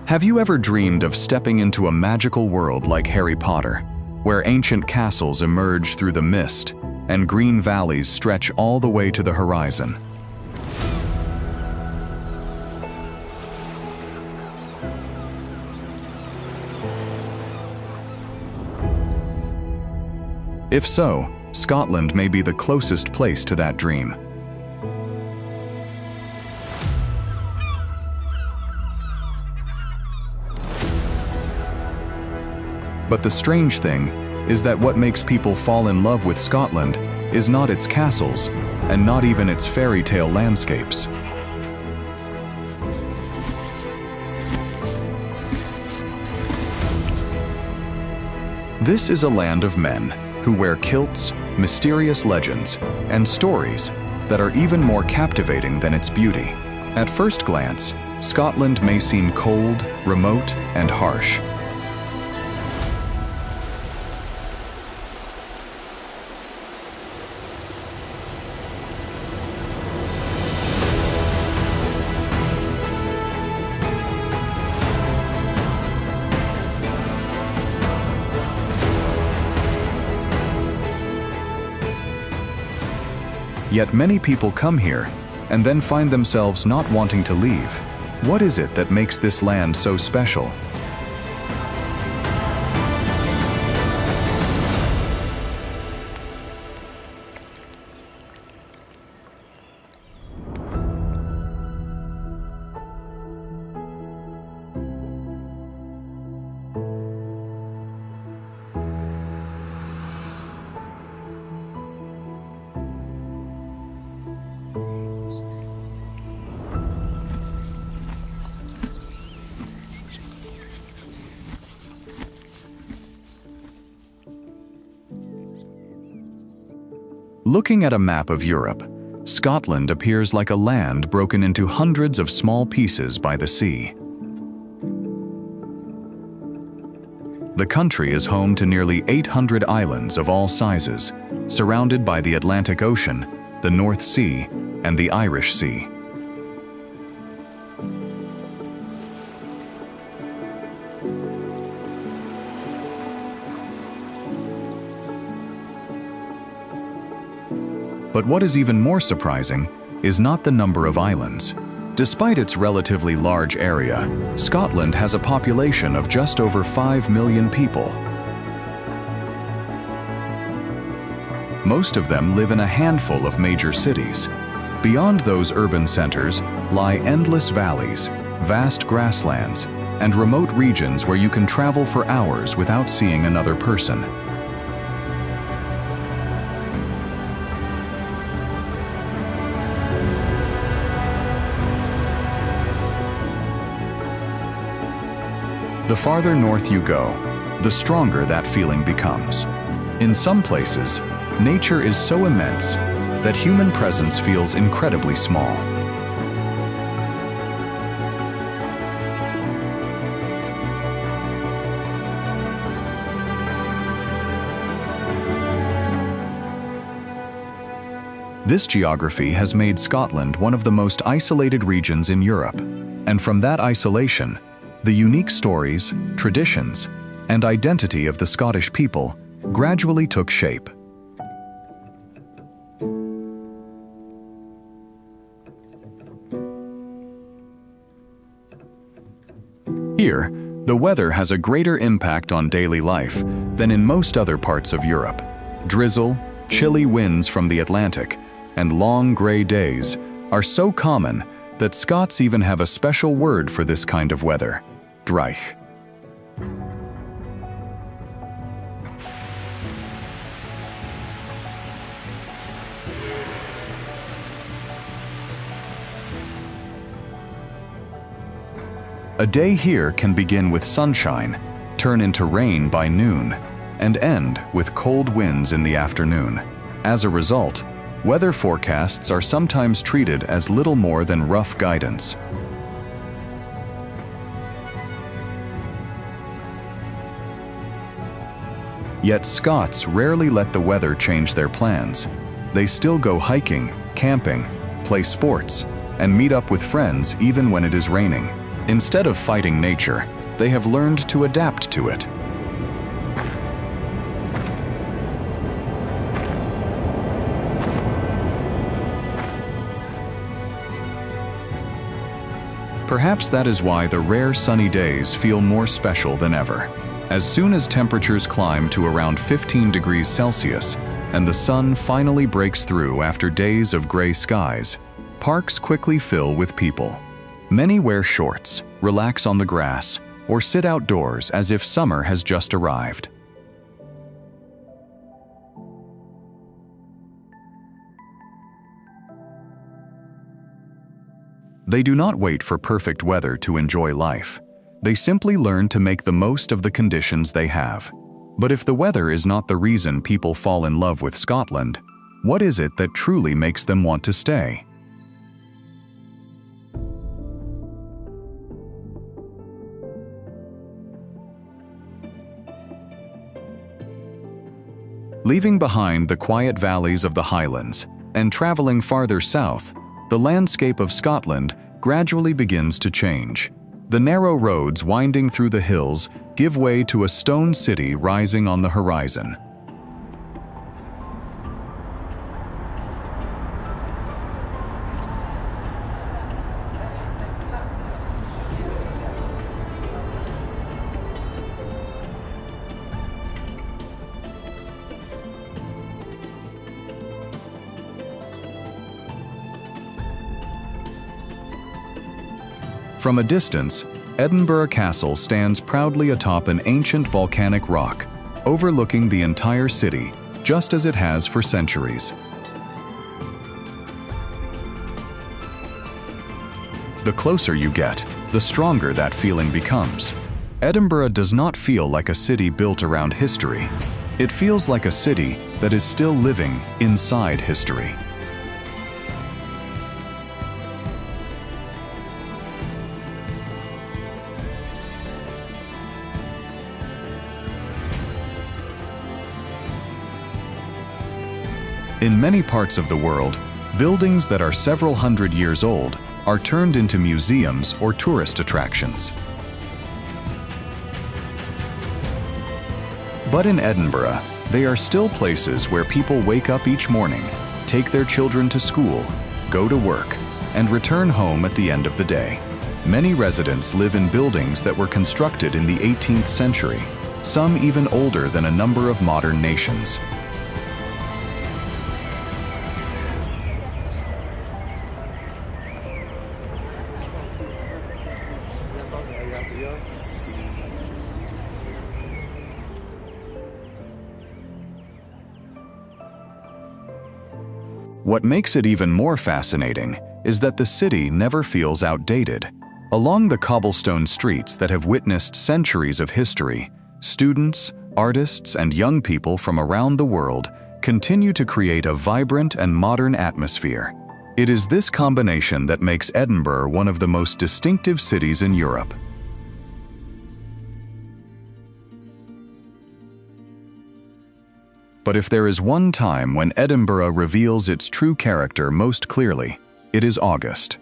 Have you ever dreamed of stepping into a magical world like Harry Potter, where ancient castles emerge through the mist and green valleys stretch all the way to the horizon? If so, Scotland may be the closest place to that dream. But the strange thing is that what makes people fall in love with Scotland is not its castles, and not even its fairy tale landscapes. This is a land of men who wear kilts, mysterious legends, and stories that are even more captivating than its beauty. At first glance, Scotland may seem cold, remote, and harsh. Yet many people come here and then find themselves not wanting to leave. What is it that makes this land so special? Looking at a map of Europe, Scotland appears like a land broken into hundreds of small pieces by the sea. The country is home to nearly 800 islands of all sizes, surrounded by the Atlantic Ocean, the North Sea, and the Irish Sea. But what is even more surprising is not the number of islands. Despite its relatively large area, Scotland has a population of just over 5 million people. Most of them live in a handful of major cities. Beyond those urban centers lie endless valleys, vast grasslands, and remote regions where you can travel for hours without seeing another person. The farther north you go, the stronger that feeling becomes. In some places, nature is so immense that human presence feels incredibly small. This geography has made Scotland one of the most isolated regions in Europe, and from that isolation, the unique stories, traditions, and identity of the Scottish people gradually took shape. Here, the weather has a greater impact on daily life than in most other parts of Europe. Drizzle, chilly winds from the Atlantic, and long gray days are so common that Scots even have a special word for this kind of weather: dreich. A day here can begin with sunshine, turn into rain by noon, and end with cold winds in the afternoon. As a result, weather forecasts are sometimes treated as little more than rough guidance. Yet Scots rarely let the weather change their plans. They still go hiking, camping, play sports, and meet up with friends even when it is raining. Instead of fighting nature, they have learned to adapt to it. Perhaps that is why the rare sunny days feel more special than ever. As soon as temperatures climb to around 15 degrees Celsius and the sun finally breaks through after days of gray skies, parks quickly fill with people. Many wear shorts, relax on the grass, or sit outdoors as if summer has just arrived. They do not wait for perfect weather to enjoy life. They simply learn to make the most of the conditions they have. But if the weather is not the reason people fall in love with Scotland, what is it that truly makes them want to stay? Leaving behind the quiet valleys of the Highlands and traveling farther south, the landscape of Scotland gradually begins to change. The narrow roads winding through the hills give way to a stone city rising on the horizon. From a distance, Edinburgh Castle stands proudly atop an ancient volcanic rock, overlooking the entire city, just as it has for centuries. The closer you get, the stronger that feeling becomes. Edinburgh does not feel like a city built around history. It feels like a city that is still living inside history. In many parts of the world, buildings that are several hundred years old are turned into museums or tourist attractions. But in Edinburgh, they are still places where people wake up each morning, take their children to school, go to work, and return home at the end of the day. Many residents live in buildings that were constructed in the 18th century, some even older than a number of modern nations. What makes it even more fascinating is that the city never feels outdated. Along the cobblestone streets that have witnessed centuries of history, students, artists, and young people from around the world continue to create a vibrant and modern atmosphere. It is this combination that makes Edinburgh one of the most distinctive cities in Europe. But if there is one time when Edinburgh reveals its true character most clearly, it is August.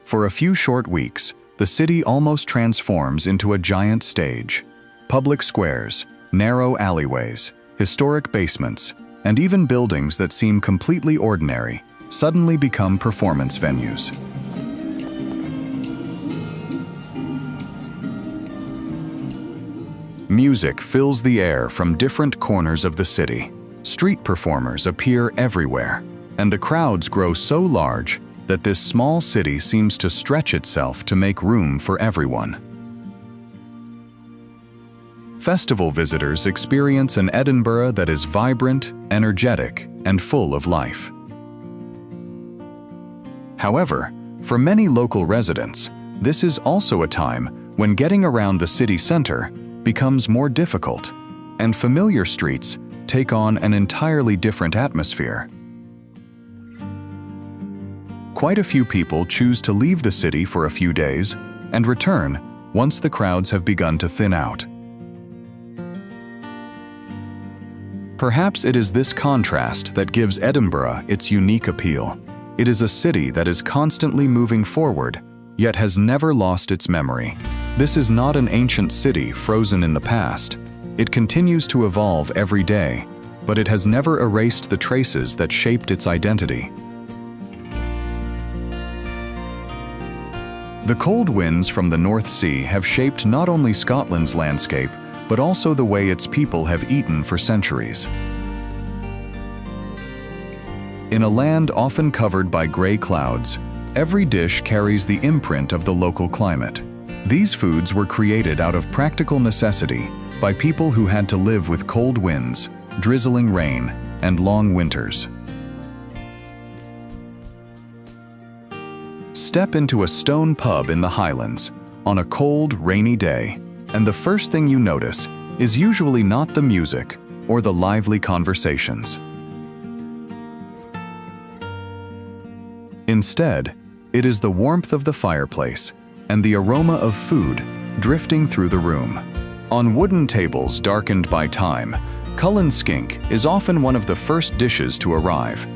For a few short weeks, the city almost transforms into a giant stage. Public squares, narrow alleyways, historic basements, and even buildings that seem completely ordinary suddenly become performance venues. Music fills the air from different corners of the city. Street performers appear everywhere, and the crowds grow so large that this small city seems to stretch itself to make room for everyone. Festival visitors experience an Edinburgh that is vibrant, energetic, and full of life. However, for many local residents, this is also a time when getting around the city center becomes more difficult, and familiar streets take on an entirely different atmosphere. Quite a few people choose to leave the city for a few days and return once the crowds have begun to thin out. Perhaps it is this contrast that gives Edinburgh its unique appeal. It is a city that is constantly moving forward, yet has never lost its memory. This is not an ancient city frozen in the past. It continues to evolve every day, but it has never erased the traces that shaped its identity. The cold winds from the North Sea have shaped not only Scotland's landscape, but also the way its people have eaten for centuries. In a land often covered by gray clouds, every dish carries the imprint of the local climate. These foods were created out of practical necessity by people who had to live with cold winds, drizzling rain, and long winters. Step into a stone pub in the Highlands on a cold, rainy day, and the first thing you notice is usually not the music or the lively conversations. Instead, it is the warmth of the fireplace and the aroma of food drifting through the room. On wooden tables darkened by time, Cullen skink is often one of the first dishes to arrive.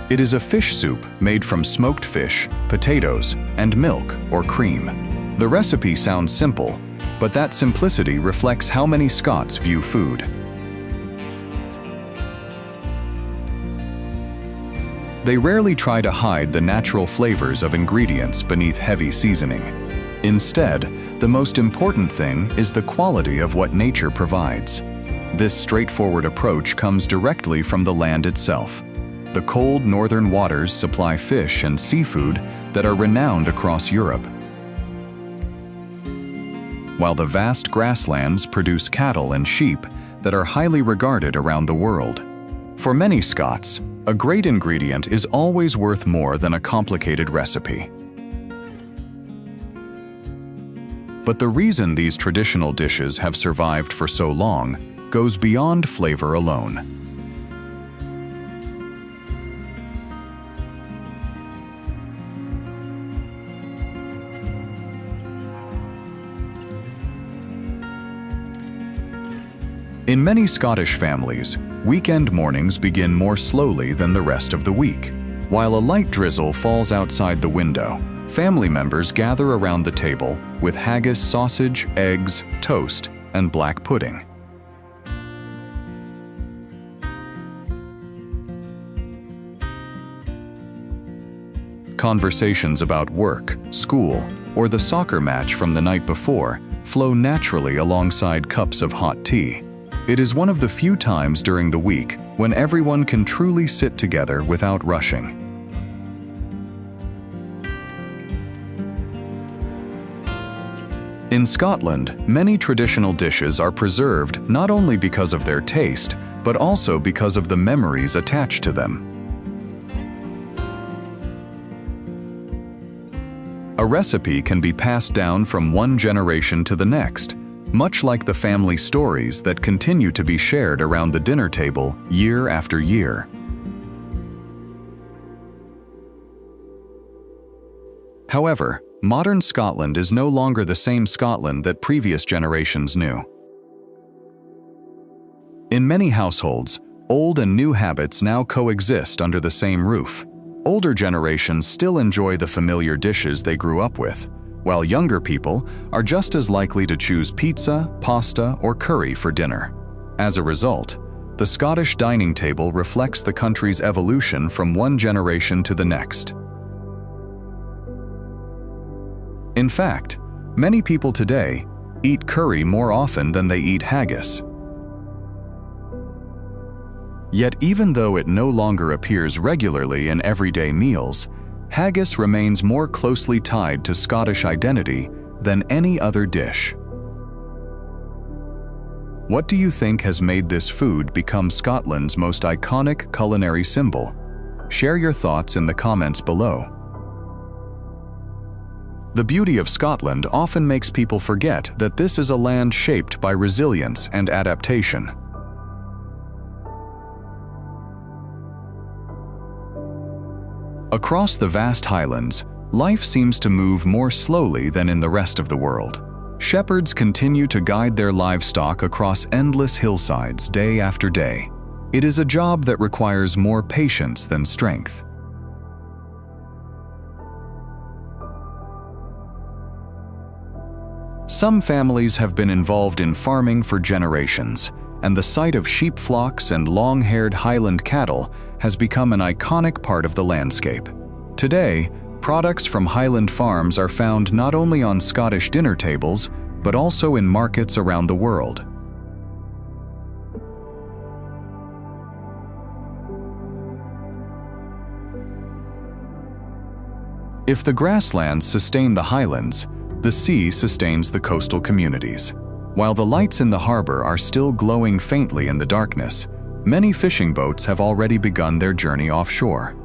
It is a fish soup made from smoked fish, potatoes, and milk or cream. The recipe sounds simple, but that simplicity reflects how many Scots view food. They rarely try to hide the natural flavors of ingredients beneath heavy seasoning. Instead, the most important thing is the quality of what nature provides. This straightforward approach comes directly from the land itself. The cold northern waters supply fish and seafood that are renowned across Europe, while the vast grasslands produce cattle and sheep that are highly regarded around the world. For many Scots, a great ingredient is always worth more than a complicated recipe. But the reason these traditional dishes have survived for so long goes beyond flavor alone. In many Scottish families, weekend mornings begin more slowly than the rest of the week. While a light drizzle falls outside the window, family members gather around the table with haggis, sausage, eggs, toast, and black pudding. Conversations about work, school, or the soccer match from the night before flow naturally alongside cups of hot tea. It is one of the few times during the week when everyone can truly sit together without rushing. In Scotland, many traditional dishes are preserved not only because of their taste, but also because of the memories attached to them. A recipe can be passed down from one generation to the next, much like the family stories that continue to be shared around the dinner table year after year. However, modern Scotland is no longer the same Scotland that previous generations knew. In many households, old and new habits now coexist under the same roof. Older generations still enjoy the familiar dishes they grew up with, while younger people are just as likely to choose pizza, pasta, or curry for dinner. As a result, the Scottish dining table reflects the country's evolution from one generation to the next. In fact, many people today eat curry more often than they eat haggis. Yet even though it no longer appears regularly in everyday meals, haggis remains more closely tied to Scottish identity than any other dish. What do you think has made this food become Scotland's most iconic culinary symbol? Share your thoughts in the comments below. The beauty of Scotland often makes people forget that this is a land shaped by resilience and adaptation. Across the vast highlands, life seems to move more slowly than in the rest of the world. Shepherds continue to guide their livestock across endless hillsides day after day. It is a job that requires more patience than strength. Some families have been involved in farming for generations, and the sight of sheep flocks and long-haired Highland cattle has become an iconic part of the landscape. Today, products from Highland farms are found not only on Scottish dinner tables, but also in markets around the world. If the grasslands sustain the highlands, the sea sustains the coastal communities. While the lights in the harbor are still glowing faintly in the darkness, many fishing boats have already begun their journey offshore.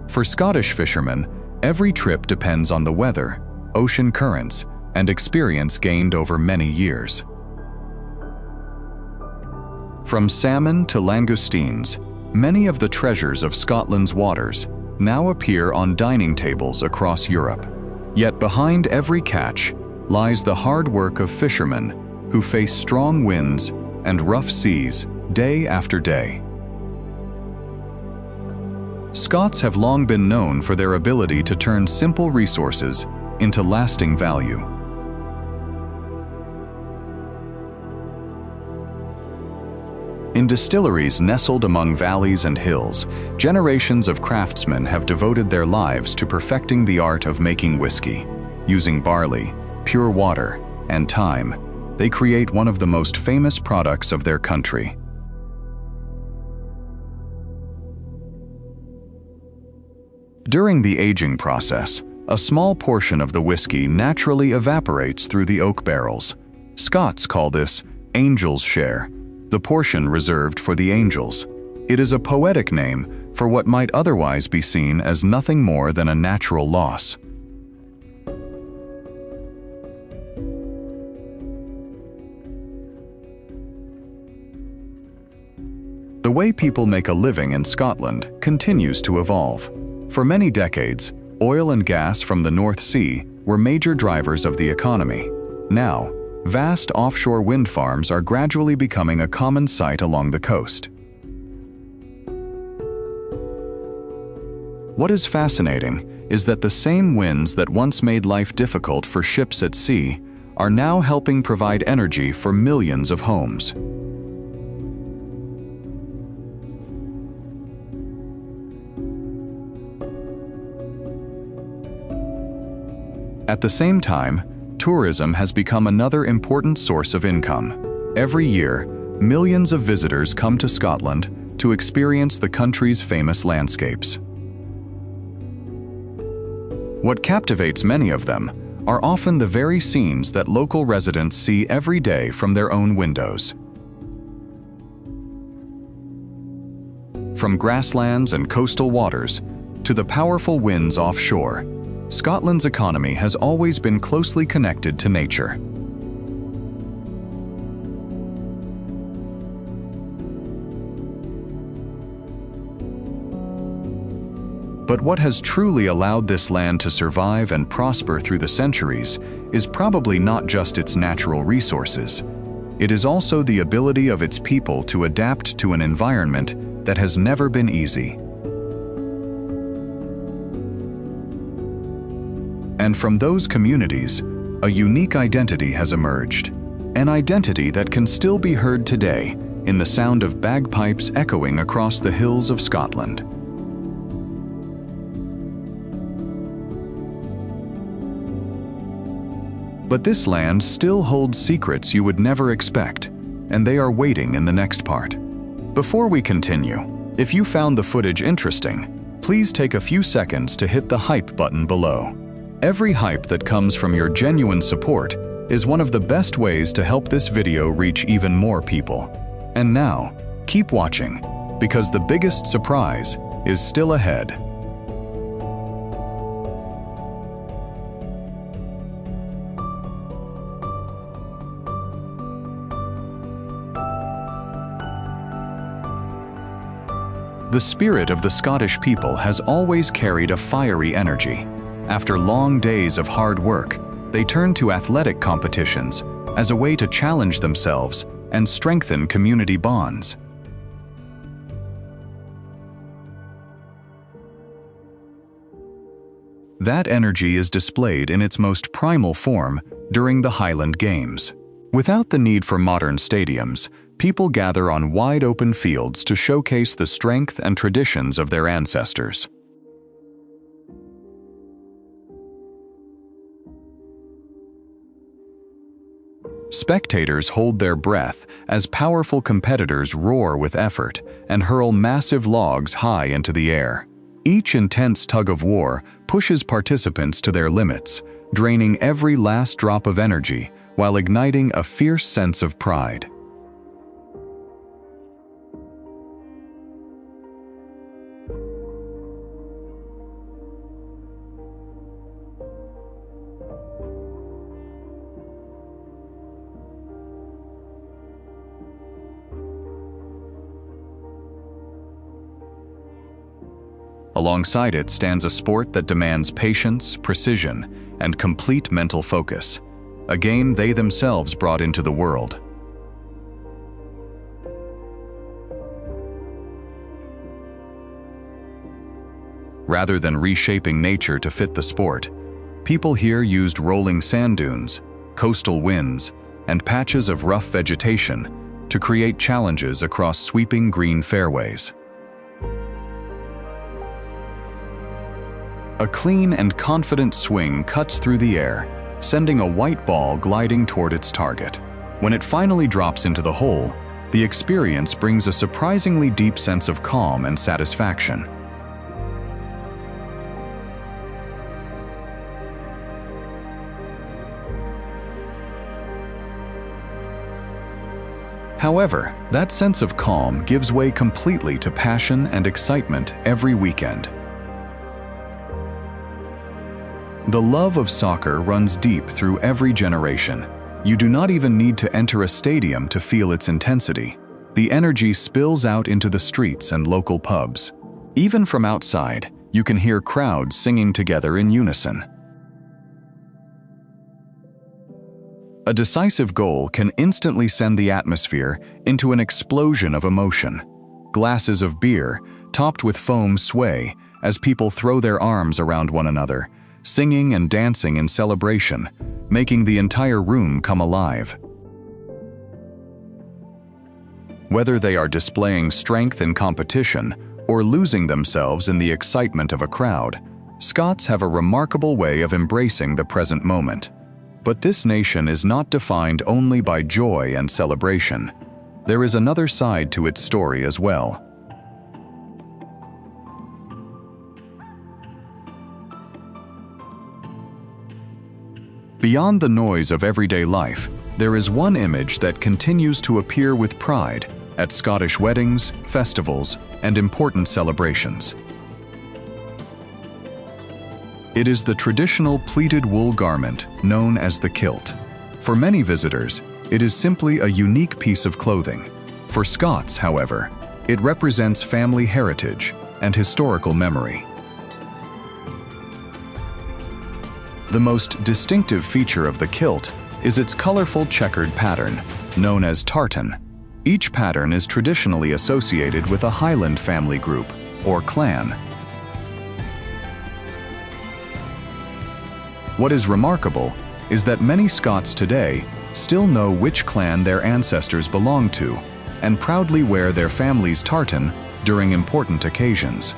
For Scottish fishermen, every trip depends on the weather, ocean currents, and experience gained over many years. From salmon to langoustines, many of the treasures of Scotland's waters now appear on dining tables across Europe. Yet behind every catch lies the hard work of fishermen who face strong winds and rough seas day after day. Scots have long been known for their ability to turn simple resources into lasting value. In distilleries nestled among valleys and hills, generations of craftsmen have devoted their lives to perfecting the art of making whiskey. Using barley, pure water, and thyme, they create one of the most famous products of their country. During the aging process, a small portion of the whiskey naturally evaporates through the oak barrels. Scots call this angel's share, the portion reserved for the angels. It is a poetic name for what might otherwise be seen as nothing more than a natural loss. The way people make a living in Scotland continues to evolve. For many decades, oil and gas from the North Sea were major drivers of the economy. Now, vast offshore wind farms are gradually becoming a common sight along the coast. What is fascinating is that the same winds that once made life difficult for ships at sea are now helping provide energy for millions of homes. At the same time, tourism has become another important source of income. Every year, millions of visitors come to Scotland to experience the country's famous landscapes. What captivates many of them are often the very scenes that local residents see every day from their own windows. From grasslands and coastal waters to the powerful winds offshore, Scotland's economy has always been closely connected to nature. But what has truly allowed this land to survive and prosper through the centuries is probably not just its natural resources. It is also the ability of its people to adapt to an environment that has never been easy. And from those communities, a unique identity has emerged. An identity that can still be heard today in the sound of bagpipes echoing across the hills of Scotland. But this land still holds secrets you would never expect, and they are waiting in the next part. Before we continue, if you found the footage interesting, please take a few seconds to hit the hype button below. Every hype that comes from your genuine support is one of the best ways to help this video reach even more people. And now, keep watching, because the biggest surprise is still ahead. The spirit of the Scottish people has always carried a fiery energy. After long days of hard work, they turn to athletic competitions as a way to challenge themselves and strengthen community bonds. That energy is displayed in its most primal form during the Highland Games. Without the need for modern stadiums, people gather on wide-open fields to showcase the strength and traditions of their ancestors. Spectators hold their breath as powerful competitors roar with effort and hurl massive logs high into the air. Each intense tug-of-war pushes participants to their limits, draining every last drop of energy while igniting a fierce sense of pride. Alongside it stands a sport that demands patience, precision, and complete mental focus, a game they themselves brought into the world. Rather than reshaping nature to fit the sport, people here used rolling sand dunes, coastal winds, and patches of rough vegetation to create challenges across sweeping green fairways. A clean and confident swing cuts through the air, sending a white ball gliding toward its target. When it finally drops into the hole, the experience brings a surprisingly deep sense of calm and satisfaction. However, that sense of calm gives way completely to passion and excitement every weekend. The love of soccer runs deep through every generation. You do not even need to enter a stadium to feel its intensity. The energy spills out into the streets and local pubs. Even from outside, you can hear crowds singing together in unison. A decisive goal can instantly send the atmosphere into an explosion of emotion. Glasses of beer, topped with foam, sway as people throw their arms around one another, singing and dancing in celebration, making the entire room come alive. Whether they are displaying strength in competition or losing themselves in the excitement of a crowd, Scots have a remarkable way of embracing the present moment. But this nation is not defined only by joy and celebration. There is another side to its story as well. Beyond the noise of everyday life, there is one image that continues to appear with pride at Scottish weddings, festivals, and important celebrations. It is the traditional pleated wool garment known as the kilt. For many visitors, it is simply a unique piece of clothing. For Scots, however, it represents family heritage and historical memory. The most distinctive feature of the kilt is its colorful checkered pattern, known as tartan. Each pattern is traditionally associated with a Highland family group, or clan. What is remarkable is that many Scots today still know which clan their ancestors belong to and proudly wear their family's tartan during important occasions.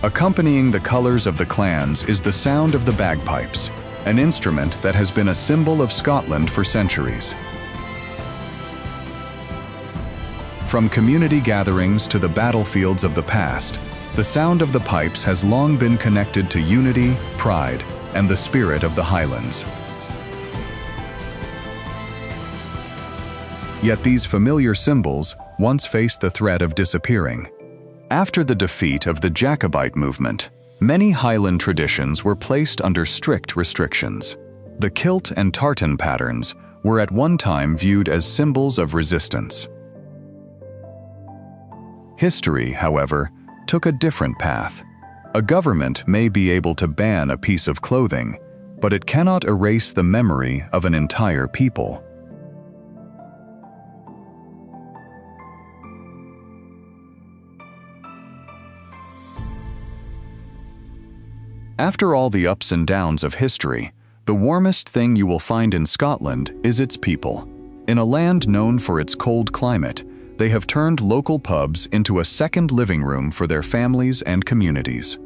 Accompanying the colors of the clans is the sound of the bagpipes, an instrument that has been a symbol of Scotland for centuries. From community gatherings to the battlefields of the past, the sound of the pipes has long been connected to unity, pride, and the spirit of the Highlands. Yet these familiar symbols once faced the threat of disappearing. After the defeat of the Jacobite movement, many Highland traditions were placed under strict restrictions. The kilt and tartan patterns were at one time viewed as symbols of resistance. History, however, took a different path. A government may be able to ban a piece of clothing, but it cannot erase the memory of an entire people. After all the ups and downs of history, the warmest thing you will find in Scotland is its people. In a land known for its cold climate, they have turned local pubs into a second living room for their families and communities.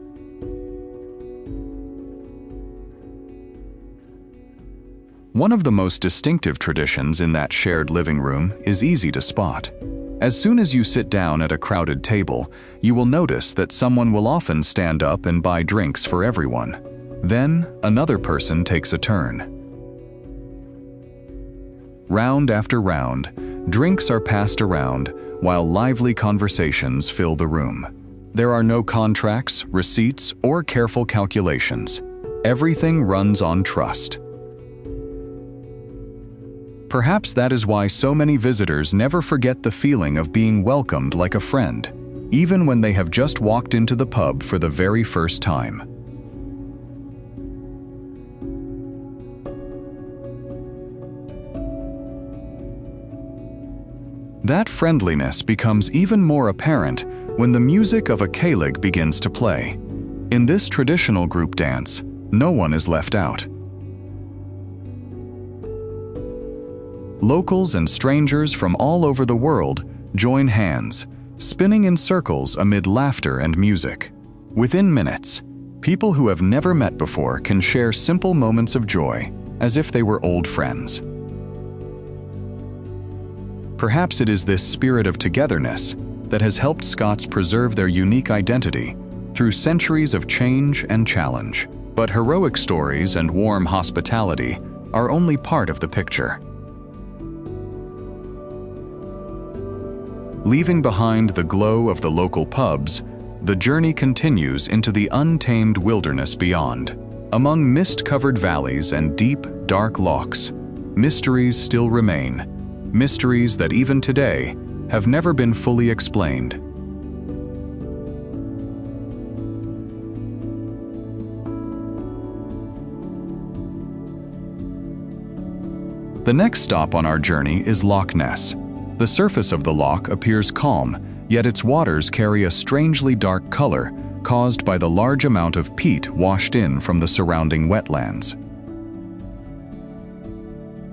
One of the most distinctive traditions in that shared living room is easy to spot. As soon as you sit down at a crowded table, you will notice that someone will often stand up and buy drinks for everyone. Then, another person takes a turn. Round after round, drinks are passed around while lively conversations fill the room. There are no contracts, receipts, or careful calculations. Everything runs on trust. Perhaps that is why so many visitors never forget the feeling of being welcomed like a friend, even when they have just walked into the pub for the very first time. That friendliness becomes even more apparent when the music of a céilg begins to play. In this traditional group dance, no one is left out. Locals and strangers from all over the world join hands, spinning in circles amid laughter and music. Within minutes, people who have never met before can share simple moments of joy, as if they were old friends. Perhaps it is this spirit of togetherness that has helped Scots preserve their unique identity through centuries of change and challenge. But heroic stories and warm hospitality are only part of the picture. Leaving behind the glow of the local pubs, the journey continues into the untamed wilderness beyond. Among mist-covered valleys and deep, dark lochs, mysteries still remain, mysteries that even today have never been fully explained. The next stop on our journey is Loch Ness. The surface of the loch appears calm, yet its waters carry a strangely dark color caused by the large amount of peat washed in from the surrounding wetlands.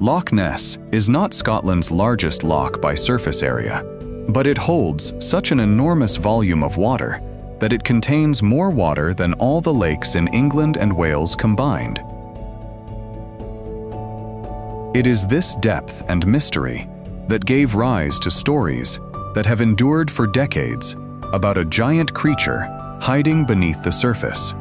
Loch Ness is not Scotland's largest loch by surface area, but it holds such an enormous volume of water that it contains more water than all the lakes in England and Wales combined. It is this depth and mystery that gave rise to stories that have endured for decades about a giant creature hiding beneath the surface.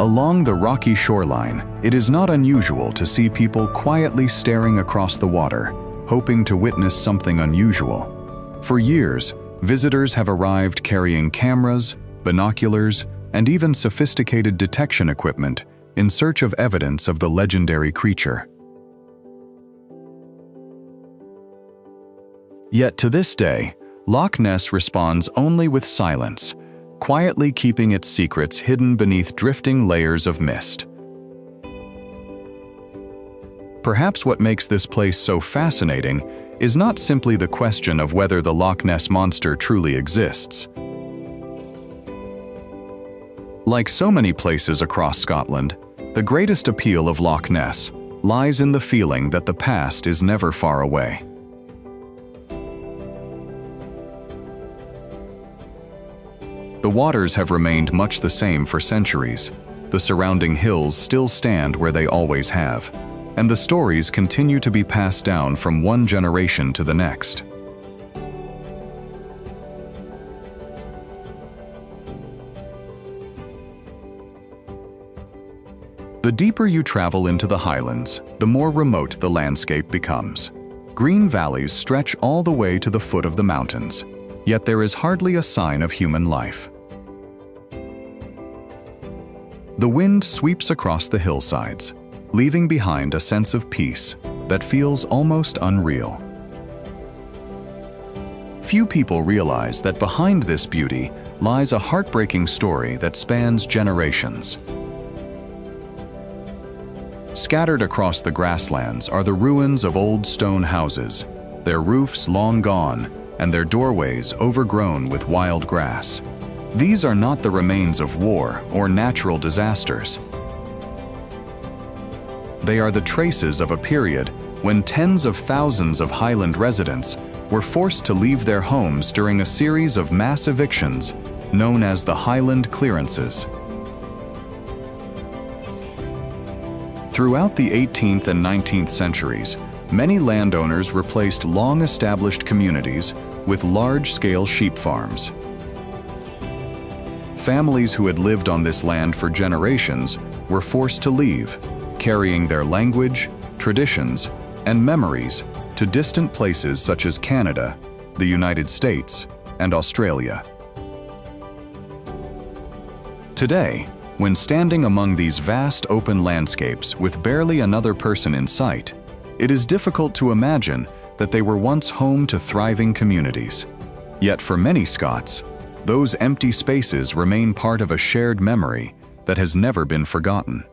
Along the rocky shoreline, it is not unusual to see people quietly staring across the water, hoping to witness something unusual. For years, visitors have arrived carrying cameras, binoculars, and even sophisticated detection equipment in search of evidence of the legendary creature. Yet to this day, Loch Ness responds only with silence, quietly keeping its secrets hidden beneath drifting layers of mist. Perhaps what makes this place so fascinating is not simply the question of whether the Loch Ness Monster truly exists. Like so many places across Scotland, the greatest appeal of Loch Ness lies in the feeling that the past is never far away. The waters have remained much the same for centuries. The surrounding hills still stand where they always have, and the stories continue to be passed down from one generation to the next. The deeper you travel into the highlands, the more remote the landscape becomes. Green valleys stretch all the way to the foot of the mountains, yet there is hardly a sign of human life. The wind sweeps across the hillsides, leaving behind a sense of peace that feels almost unreal. Few people realize that behind this beauty lies a heartbreaking story that spans generations. Scattered across the grasslands are the ruins of old stone houses, their roofs long gone and their doorways overgrown with wild grass. These are not the remains of war or natural disasters. They are the traces of a period when tens of thousands of Highland residents were forced to leave their homes during a series of mass evictions known as the Highland Clearances. Throughout the 18th and 19th centuries, many landowners replaced long-established communities with large-scale sheep farms. Families who had lived on this land for generations were forced to leave, carrying their language, traditions, and memories to distant places such as Canada, the United States, and Australia. Today, when standing among these vast open landscapes with barely another person in sight, it is difficult to imagine that they were once home to thriving communities. Yet for many Scots, those empty spaces remain part of a shared memory that has never been forgotten.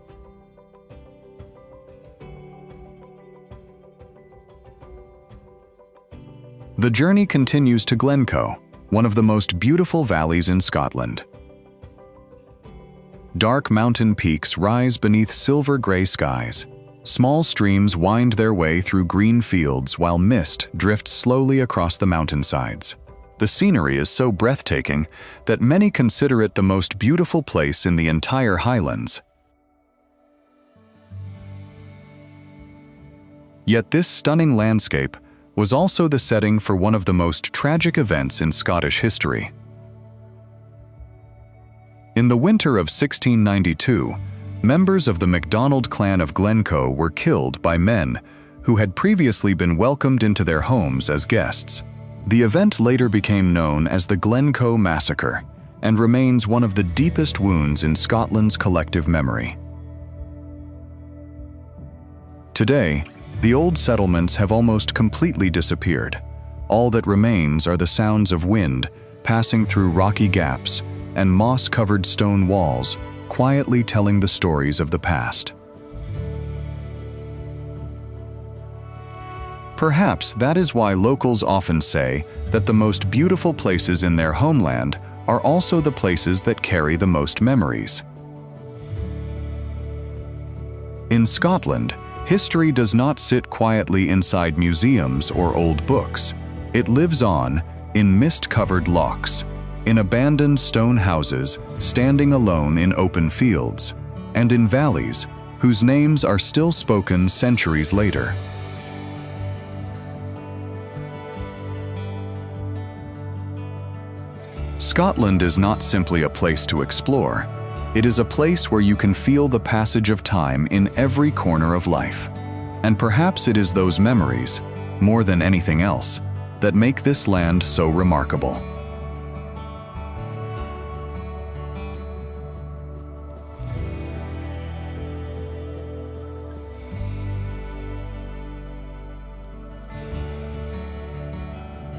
The journey continues to Glencoe, one of the most beautiful valleys in Scotland. Dark mountain peaks rise beneath silver-gray skies. Small streams wind their way through green fields while mist drifts slowly across the mountainsides. The scenery is so breathtaking that many consider it the most beautiful place in the entire Highlands. Yet this stunning landscape was also the setting for one of the most tragic events in Scottish history. In the winter of 1692, members of the MacDonald clan of Glencoe were killed by men who had previously been welcomed into their homes as guests. The event later became known as the Glencoe Massacre and remains one of the deepest wounds in Scotland's collective memory. Today, the old settlements have almost completely disappeared. All that remains are the sounds of wind passing through rocky gaps and moss-covered stone walls, quietly telling the stories of the past. Perhaps that is why locals often say that the most beautiful places in their homeland are also the places that carry the most memories. In Scotland, history does not sit quietly inside museums or old books. It lives on in mist-covered lochs, in abandoned stone houses standing alone in open fields, and in valleys whose names are still spoken centuries later. Scotland is not simply a place to explore. It is a place where you can feel the passage of time in every corner of life. And perhaps it is those memories, more than anything else, that make this land so remarkable.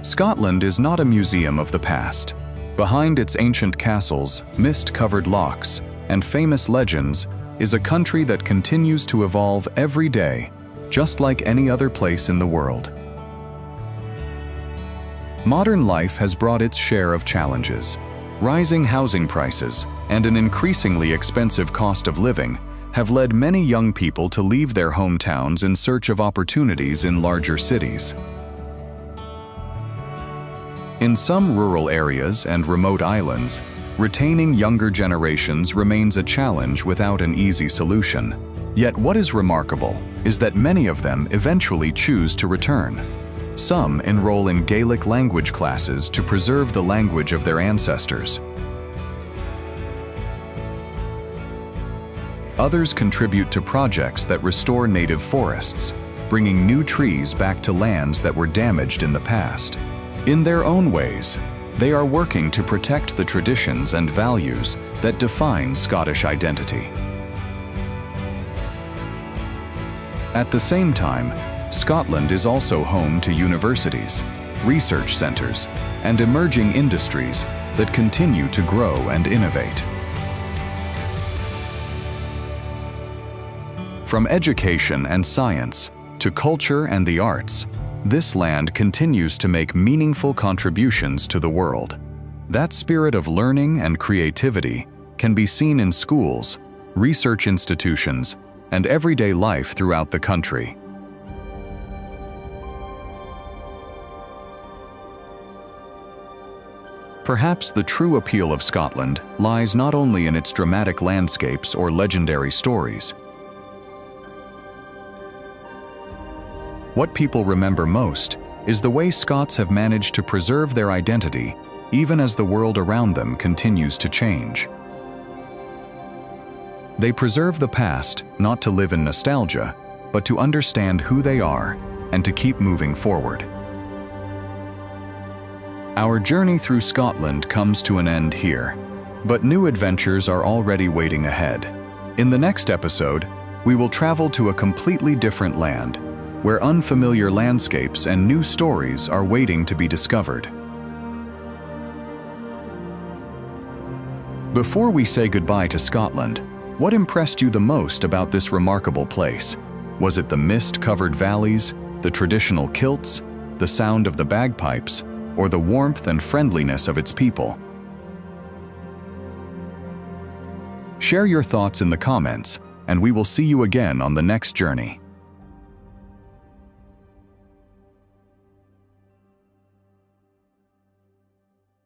Scotland is not a museum of the past. Behind its ancient castles, mist-covered lochs, and famous legends is a country that continues to evolve every day, just like any other place in the world. Modern life has brought its share of challenges. Rising housing prices and an increasingly expensive cost of living have led many young people to leave their hometowns in search of opportunities in larger cities. In some rural areas and remote islands, retaining younger generations remains a challenge without an easy solution. Yet what is remarkable is that many of them eventually choose to return. Some enroll in Gaelic language classes to preserve the language of their ancestors. Others contribute to projects that restore native forests, bringing new trees back to lands that were damaged in the past. In their own ways, they are working to protect the traditions and values that define Scottish identity. At the same time, Scotland is also home to universities, research centers, and emerging industries that continue to grow and innovate. From education and science to culture and the arts, this land continues to make meaningful contributions to the world. That spirit of learning and creativity can be seen in schools, research institutions, and everyday life throughout the country. Perhaps the true appeal of Scotland lies not only in its dramatic landscapes or legendary stories. What people remember most is the way Scots have managed to preserve their identity even as the world around them continues to change. They preserve the past not to live in nostalgia, but to understand who they are and to keep moving forward. Our journey through Scotland comes to an end here, but new adventures are already waiting ahead. In the next episode, we will travel to a completely different land, where unfamiliar landscapes and new stories are waiting to be discovered. Before we say goodbye to Scotland, what impressed you the most about this remarkable place? Was it the mist-covered valleys, the traditional kilts, the sound of the bagpipes, or the warmth and friendliness of its people? Share your thoughts in the comments, and we will see you again on the next journey.